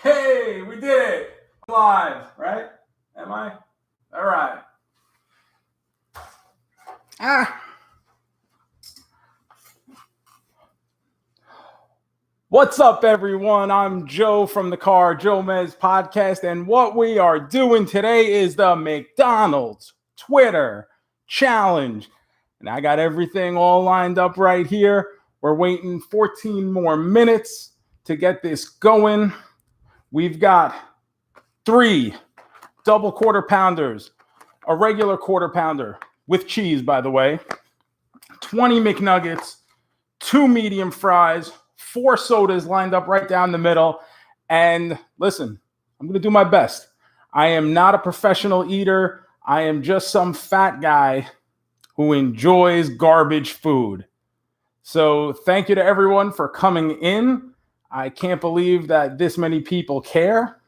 Hey, we did it. Live, right? Am I? All right. Ah. What's up, everyone? I'm Joe from the JoeMeZ podcast, and what we are doing today is the McDonald's Twitter challenge. And I got everything all lined up right here. We're waiting 14 more minutes to get this going. We've got 3 double quarter pounders, a regular quarter pounder with cheese, by the way, 20 McNuggets, 2 medium fries, 4 sodas lined up right down the middle. And listen, I'm going to do my best. I am not a professional eater. I am just some fat guy who enjoys garbage food. So thank you to everyone for coming in. I can't believe that this many people care.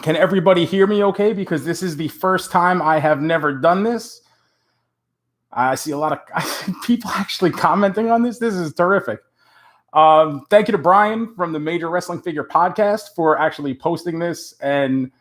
Can everybody hear me okay? Because this is the first time I have never done this. I see a lot of people actually commenting on this. This is terrific. Thank you to Brian from the Major Wrestling Figure Podcast for actually posting this and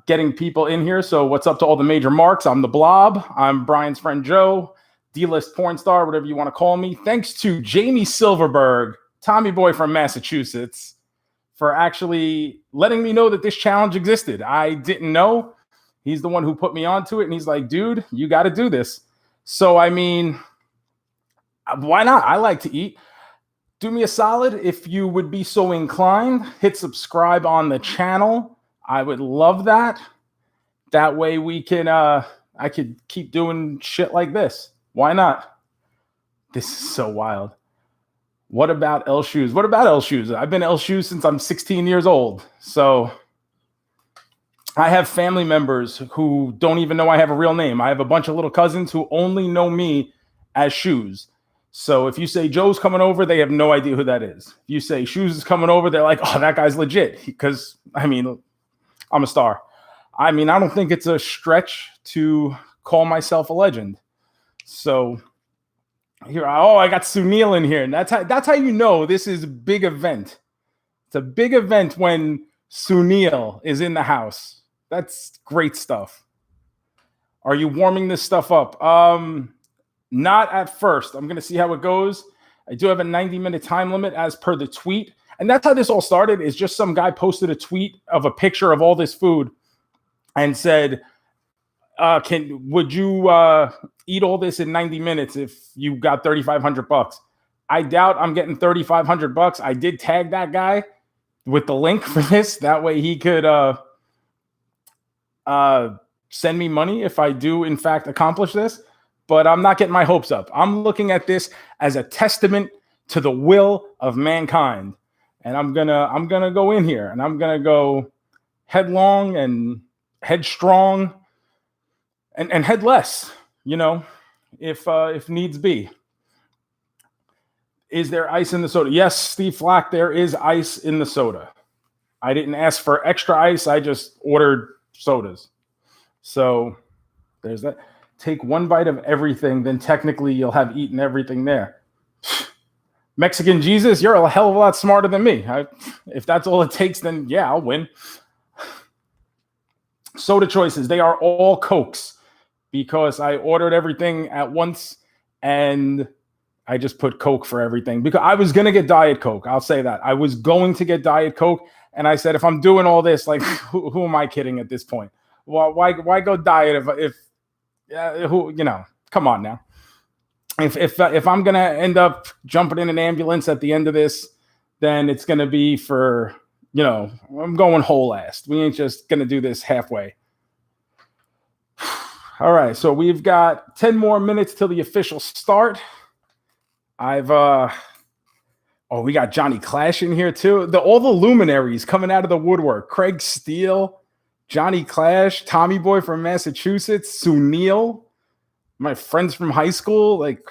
getting people in here. So what's up to all the major marks? I'm the Blob. I'm Brian's friend Joe, D-list porn star, whatever you want to call me. Thanks to Jamie Silverberg, Tommy Boy from Massachusetts, for actually letting me know that this challenge existed. I didn't know. He's the one who put me onto it, and he's like, dude, you got to do this. So, I mean, why not? I like to eat. Do me a solid if you would be so inclined. Hit subscribe on the channel. I would love that. That way we can, I could keep doing shit like this. Why not? This is so wild. What about L Shoes? What about L Shoes? I've been L Shoes since I'm 16 years old. So I have family members who don't even know I have a real name. I have a bunch of little cousins who only know me as Shoes. So if you say Joe's coming over, they have no idea who that is. If you say Shoes is coming over, they're like, oh, that guy's legit. Because, I mean, I'm a star. I mean, I don't think it's a stretch to call myself a legend. So here, I got Sunil in here. And that's how you know this is a big event. It's a big event when Sunil is in the house. That's great stuff. Are you warming this stuff up? Not at first. I'm going to see how it goes. I do have a 90-minute time limit as per the tweet. And that's how this all started, is just some guy posted a tweet of a picture of all this food and said, would you eat all this in 90 minutes if you got $3,500? I doubt I'm getting $3,500. I did tag that guy with the link for this. That way he could send me money if I do, in fact, accomplish this. But I'm not getting my hopes up. I'm looking at this as a testament to the will of mankind. And I'm gonna go in here and I'm gonna go headlong and headstrong and headless, you know, if needs be. Is there ice in the soda? Yes, Steve Flack, there is ice in the soda. I didn't ask for extra ice. I just ordered sodas. So there's that. Take one bite of everything, then technically you'll have eaten everything there. Mexican Jesus, you're a hell of a lot smarter than me. If that's all it takes, then yeah, I'll win. Soda choices, they are all Cokes because I ordered everything at once and I just put Coke for everything because I was going to get Diet Coke. I'll say that. I was going to get Diet Coke. And I said, if I'm doing all this, like, who am I kidding at this point? Well, why go diet if come on now. If I'm gonna end up jumping in an ambulance at the end of this, then it's gonna be for, I'm going whole ass. We ain't just gonna do this halfway. All right, so we've got 10 more minutes till the official start. We got Johnny Clash in here too. All the luminaries coming out of the woodwork. Craig Steele, Johnny Clash, Tommy Boy from Massachusetts, Sunil, my friends from high school. Like,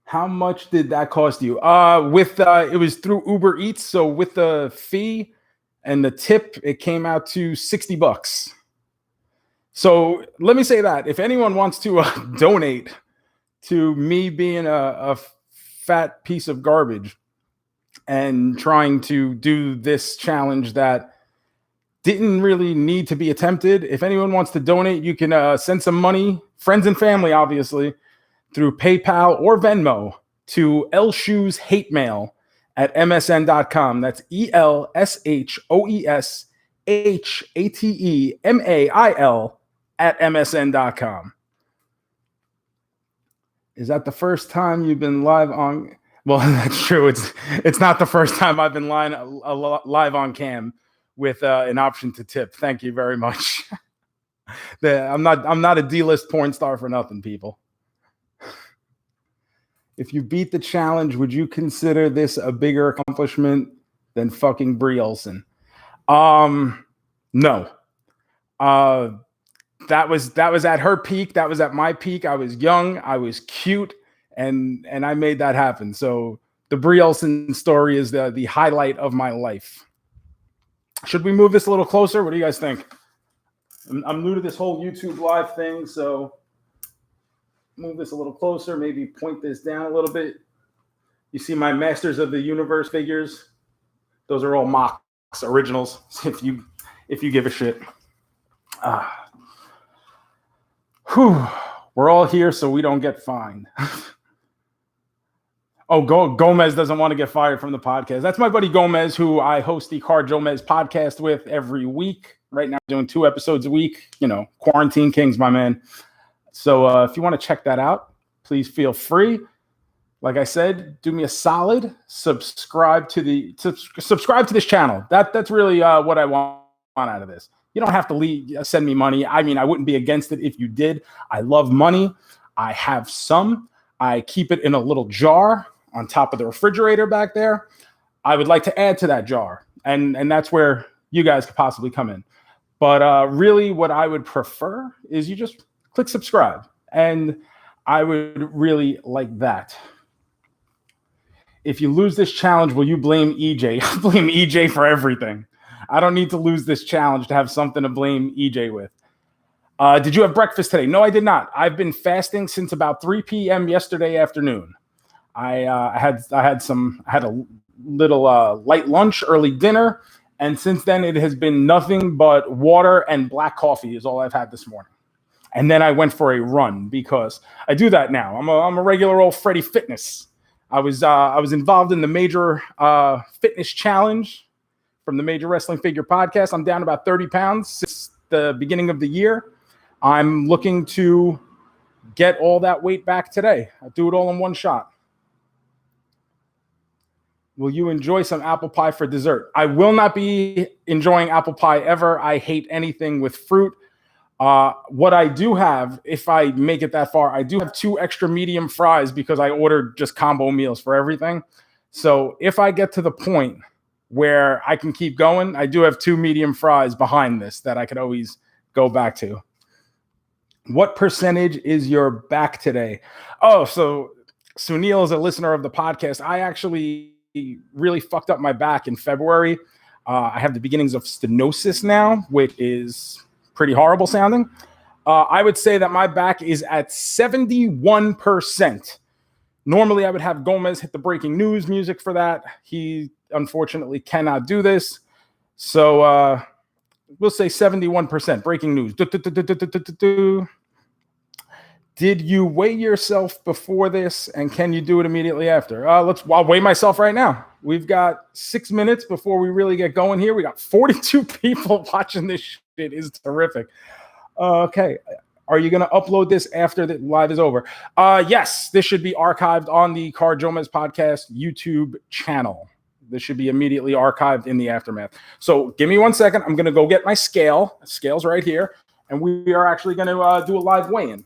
how much did that cost you? It was through Uber Eats, so with the fee and the tip, it came out to $60. So let me say that if anyone wants to donate to me being a fat piece of garbage, and trying to do this challenge that didn't really need to be attempted. If anyone wants to donate, you can send some money, friends and family, obviously, through PayPal or Venmo to elshooeshatemail@msn.com. That's ELSHOESHATEMAIL@msn.com. Is that the first time you've been live on? Well, that's true. It's not the first time I've been live on cam with an option to tip. Thank you very much. I'm not a D-list porn star for nothing, people. If you beat the challenge, would you consider this a bigger accomplishment than fucking Brie Olson? No. That was at her peak. That was at my peak. I was young. I was cute, and I made that happen. So the Brie Olson story is the highlight of my life. Should we move this a little closer? What do you guys think? I'm new to this whole YouTube live thing, so move this a little closer. Maybe point this down a little bit. You see my Masters of the Universe figures? Those are all mocks, originals. If you give a shit. We're all here so we don't get fined. Oh, JoeMeZ doesn't want to get fired from the podcast. That's my buddy JoeMeZ, who I host the Car JoeMeZ podcast with every week. Right now, I'm doing 2 episodes a week. You know, Quarantine Kings, my man. So if you want to check that out, please feel free. Like I said, do me a solid. Subscribe to this channel. That's really what I want out of this. You don't have to send me money. I mean, I wouldn't be against it if you did. I love money. I have some. I keep it in a little jar on top of the refrigerator back there. I would like to add to that jar. And that's where you guys could possibly come in. But really what I would prefer is you just click subscribe. And I would really like that. If you lose this challenge, will you blame EJ? I blame EJ for everything. I don't need to lose this challenge to have something to blame EJ with. Did you have breakfast today? No, I did not. I've been fasting since about 3 p.m. yesterday afternoon. I had a little light lunch, early dinner, and since then it has been nothing but water and black coffee is all I've had this morning. And then I went for a run because I do that now. I'm a regular old Freddy Fitness. I was involved in the major fitness challenge from the Major Wrestling Figure Podcast. I'm down about 30 pounds since the beginning of the year. I'm looking to get all that weight back today. I'll do it all in one shot. Will you enjoy some apple pie for dessert? I will not be enjoying apple pie ever. I hate anything with fruit. What I do have, if I make it that far, I do have 2 extra medium fries because I ordered just combo meals for everything. So if I get to the point where I can keep going, I do have 2 medium fries behind this that I could always go back to. What percentage is your back today? Oh, so Sunil is a listener of the podcast. I actually really fucked up my back in February. I have the beginnings of stenosis now, which is pretty horrible sounding. I would say that my back is at 71%. Normally, I would have JoeMeZ hit the breaking news music for that. He unfortunately cannot do this. So we'll say 71%. Breaking news. Did you weigh yourself before this, and can you do it immediately after? I'll weigh myself right now. We've got 6 minutes before we really get going here. We got 42 people watching this shit. Is terrific. Okay. Are you going to upload this after the live is over? Yes, this should be archived on the Car JoeMeZ Podcast YouTube channel. This should be immediately archived in the aftermath. So give me 1 second. I'm going to go get my scale. The scale's right here. And we are actually going to do a live weigh-in.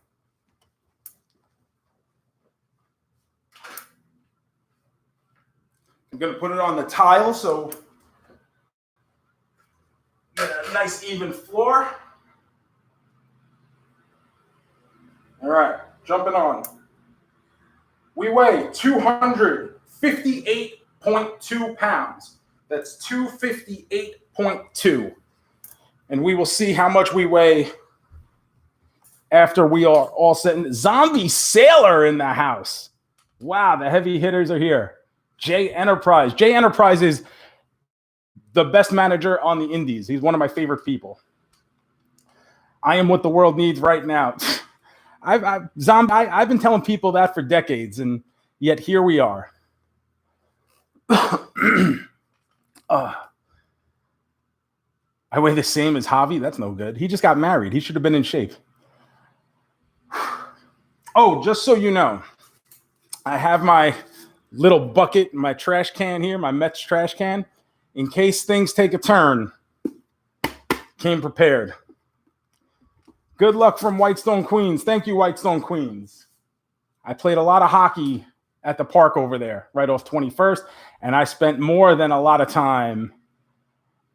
I'm going to put it on the tile so get a nice even floor. All right, jumping on. We weigh 258.2 pounds. That's 258.2. And we will see how much we weigh after we are all set. Zombie Sailor in the house. Wow, the heavy hitters are here. Jay Enterprise. Jay Enterprise is the best manager on the Indies. He's one of my favorite people. I am what the world needs right now. I've been telling people that for decades, and yet here we are. I weigh the same as Javi. That's no good. He just got married. He should have been in shape. Oh, just so you know, I have my little bucket, my trash can here, my Mets trash can. In case things take a turn, came prepared. Good luck from Whitestone, Queens. Thank you, Whitestone, Queens. I played a lot of hockey at the park over there, right off 21st, and I spent more than a lot of time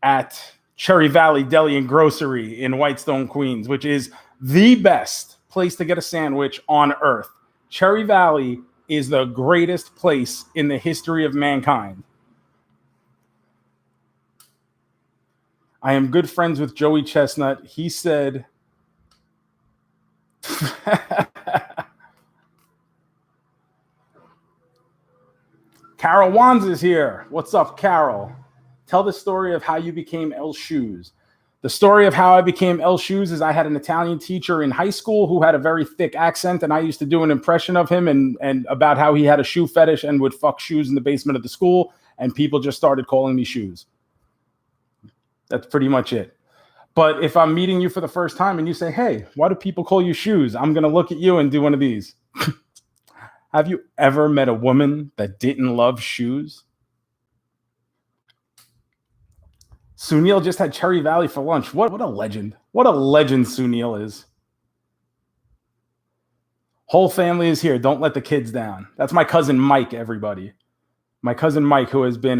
at Cherry Valley Deli and Grocery in Whitestone, Queens, which is the best place to get a sandwich on earth. Cherry Valley is the greatest place in the history of mankind. I am good friends with Joey Chestnut. He said, Carol Wands is here. What's up, Carol? Tell the story of how you became El Shoes. The story of how I became El Shoes is I had an Italian teacher in high school who had a very thick accent, and I used to do an impression of him and about how he had a shoe fetish and would fuck shoes in the basement of the school, and people just started calling me Shoes. That's pretty much it. But if I'm meeting you for the first time and you say, hey, why do people call you Shoes? I'm going to look at you and do one of these. Have you ever met a woman that didn't love shoes? Sunil just had Cherry Valley for lunch. What a legend. What a legend Sunil is. Whole family is here. Don't let the kids down. That's my cousin Mike, everybody. My cousin Mike, who has been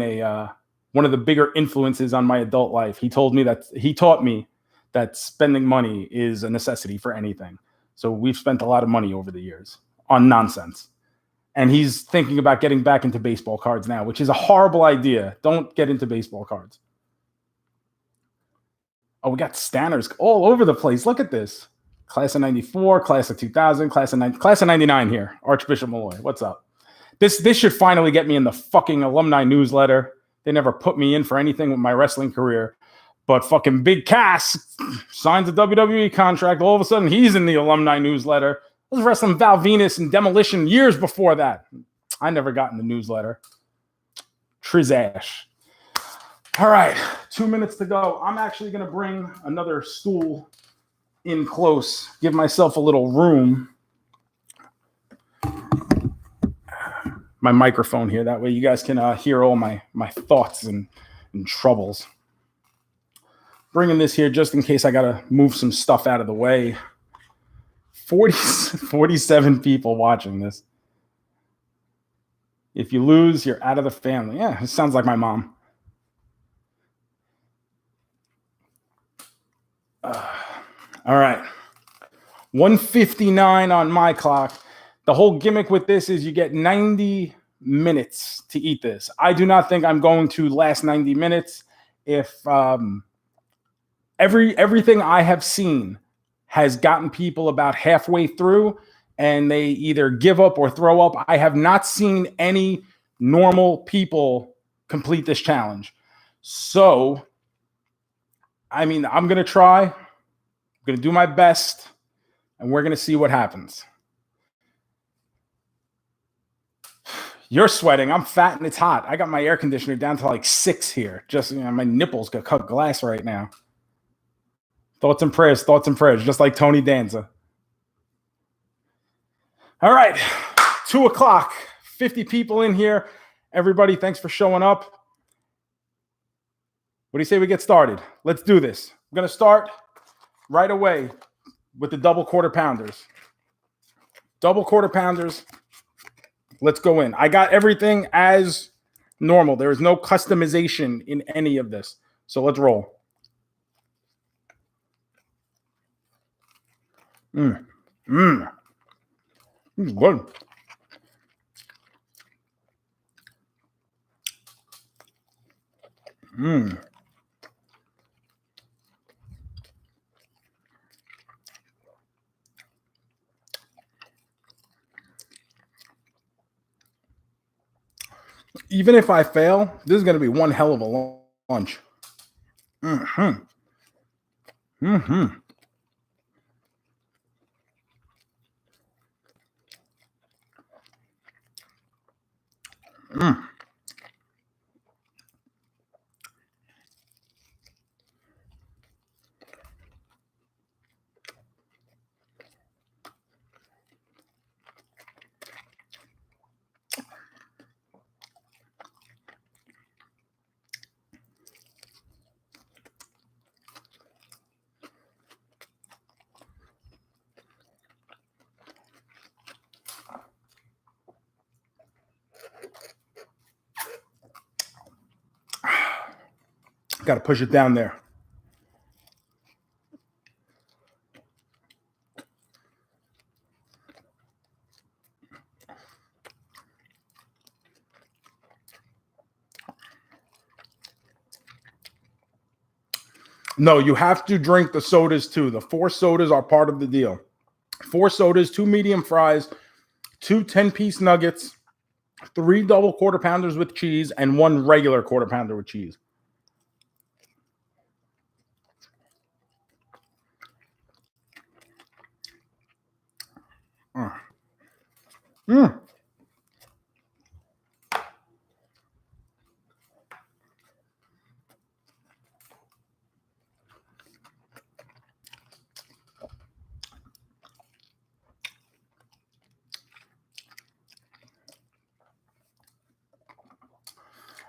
one of the bigger influences on my adult life. He taught me that spending money is a necessity for anything. So we've spent a lot of money over the years on nonsense. And he's thinking about getting back into baseball cards now, which is a horrible idea. Don't get into baseball cards. Oh, we got Stanners all over the place. Look at this. Class of 94, class of 2000, class of 99 here. Archbishop Malloy, what's up? This should finally get me in the fucking alumni newsletter. They never put me in for anything with my wrestling career. But fucking Big Cass signs a WWE contract. All of a sudden, he's in the alumni newsletter. I was wrestling Val Venus and Demolition years before that. I never got in the newsletter. Trizash. All right, 2 minutes to go. I'm actually going to bring another stool in close, give myself a little room. My microphone here. That way you guys can hear all my thoughts and troubles. Bringing this here just in case I got to move some stuff out of the way. 47 people watching this. If you lose, you're out of the family. Yeah, it sounds like my mom. All right. 1:59 on my clock. The whole gimmick with this is you get 90 minutes to eat this. I do not think I'm going to last 90 minutes. If everything I have seen has gotten people about halfway through and they either give up or throw up. I have not seen any normal people complete this challenge. So, I mean, I'm going to try. I'm going to do my best, and we're going to see what happens. You're sweating. I'm fat and it's hot. I got my air conditioner down to like 6 here. Just, my nipples could cut glass right now. Thoughts and prayers, just like Tony Danza. All right, 2 o'clock, 50 people in here. Everybody, thanks for showing up. What do you say we get started? Let's do this. I'm going to start right away with the double quarter pounders. Double quarter pounders. Let's go in. I got everything as normal. There is no customization in any of this. So let's roll. Good. Even if I fail, this is going to be one hell of a lunch. Got to push it down there. No, you have to drink the sodas too. The 4 sodas are part of the deal. 4 sodas, 2 medium fries, 2 10-piece nuggets, 3 double quarter pounders with cheese, and 1 regular quarter pounder with cheese.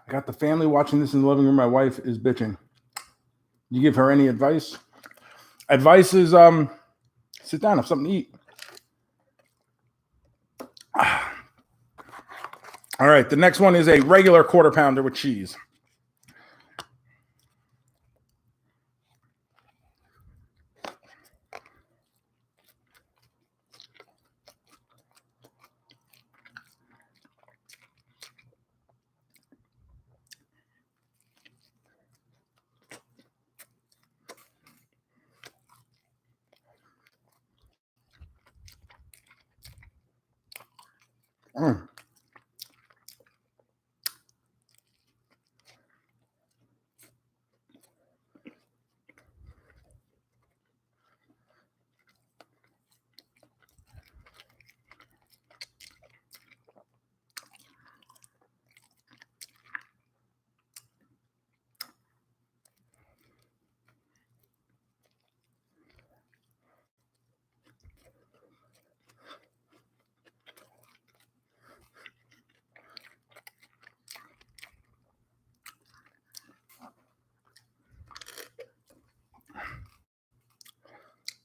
I got the family watching this in the living room. My wife is bitching. You give her any advice? Advice is sit down, have something to eat. All right, the next one is a regular quarter pounder with cheese.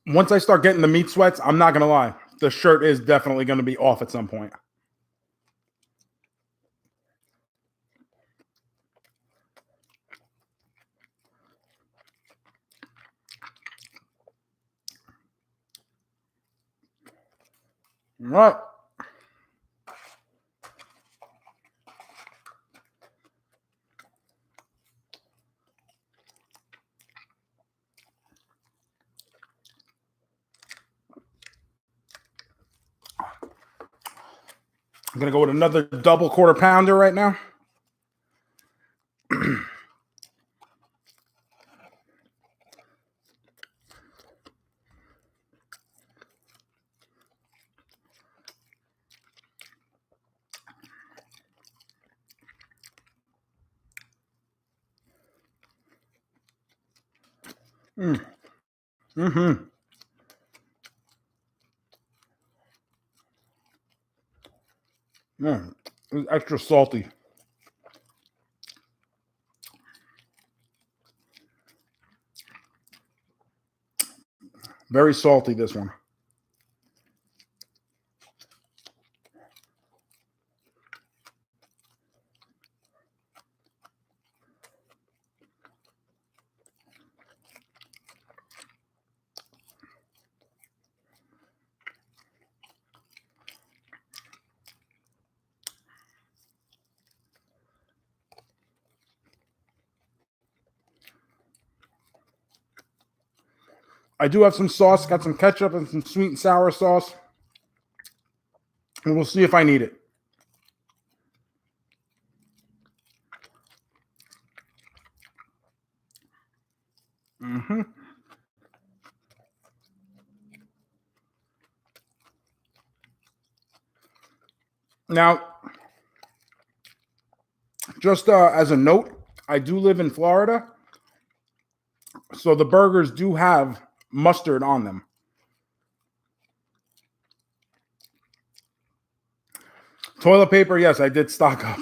Once I start getting the meat sweats, I'm not going to lie. The shirt is definitely going to be off at some point. All right. I'm going to go with another double quarter pounder right now. It's extra salty. Very salty, this one. I do have some sauce, got some ketchup and some sweet and sour sauce. And we'll see if I need it. Mm-hmm. Now, just as a note, I do live in Florida, so the burgers do have mustard on them. Toilet paper, yes, I did stock up.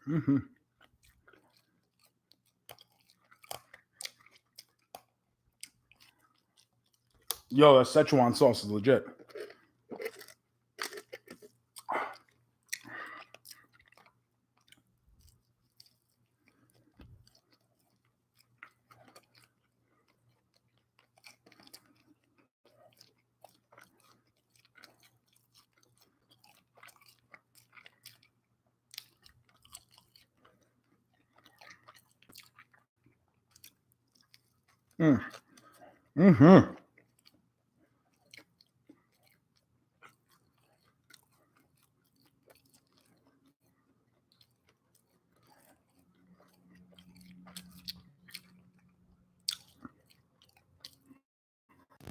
Mm-hmm. Yo, that Szechuan sauce is legit. Mm. Mm-hmm.